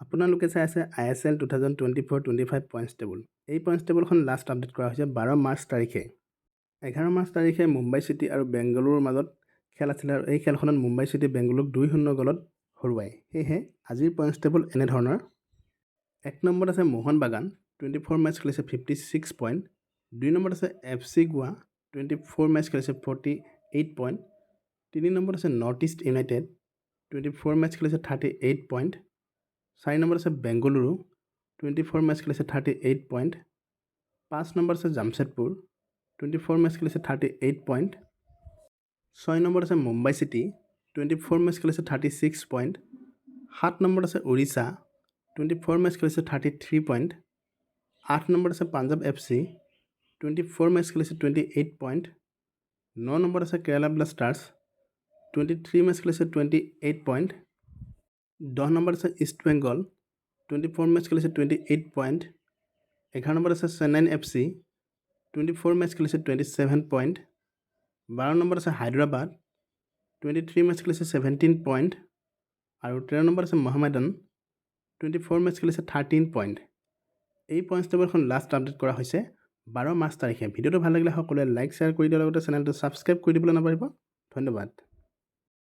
আপোনালোকে চাই আছে ISL 2024-25 পইণ্টছ টেবুল। এই পইণ্টছ টেবুলখন লাষ্ট আপডেট কৰা হৈছে 12 মাৰ্চ তাৰিখে। 11 মাৰ্চ তাৰিখে মুম্বাই চিটি আৰু বেংগালুৰুৰ মাজত খেল আছিল আৰু এই খেলখনত মুম্বাই চিটি বেংগালুৰুক 2-0 গলত হৰুৱায়। সেয়েহে আজিৰ পইণ্টছ টেবুল এনেধৰণৰ। 1 নম্বৰত আছে মোহন বাগান, 24 মেচ খেলিছে 56 পইণ্ট। 2 নম্বৰত আছে FC গোৱা, 24 মেচ খেলিছে 48 পইণ্ট। 3 নম্বৰত আছে নৰ্থ ইষ্ট ইউনাইটেড, 24 মেচ খেলিছে 38 পইণ্ট। 4 নম্বৰ আছে বেংগালুৰু, 24 মেচ খেলিছে 38 পইণ্ট। 5 নম্বৰ আছে জামছেদপুৰ, 24 মেচ খেলিছে 38 পইণ্ট। 6 নম্বৰ আছে মুম্বাই চিটি, 24 মেচ খেলিছে 36 পইণ্ট। 7 নম্বৰত আছে উৰিষ্যা, 24 মেচ খেলিছে 33 পইণ্ট। 8 নম্বৰত আছে পাঞ্জাৱ FC, 24 মেচ খেলিছে 28 পইণ্ট। 9 নম্বৰত আছে কেৰালা ব্লাষ্টাৰ্ছ, 23 মেচ খেলিছে 28 পইণ্ট। 10 নম্বৰত আছে ইষ্ট বেংগল, 24 মেচ খেলিছে 28 পইণ্ট। 11 নম্বৰত আছে চেন্নাইন FC, 24 মেচ খেলিছে 27 পইণ্ট। 12 নম্বৰত আছে হায়দৰাবাদ, 23 মেচ খেলিছে 17 পইণ্ট। আৰু 13 নম্বৰত আছে মহম্মডন, 24 মেচ খেলিছে 13 পইণ্ট। এই পইণ্টছ টেবুলখন লাষ্ট আপডেট কৰা হৈছে 12 মাৰ্চ তাৰিখে। ভিডিঅ'টো ভাল লাগিলে সকলোৱে লাইক শ্বেয়াৰ কৰি দিয়াৰ লগতে চেনেলটো ছাবস্ক্ৰাইব কৰি দিবলৈ নাপাহৰিব। ধন্যবাদ।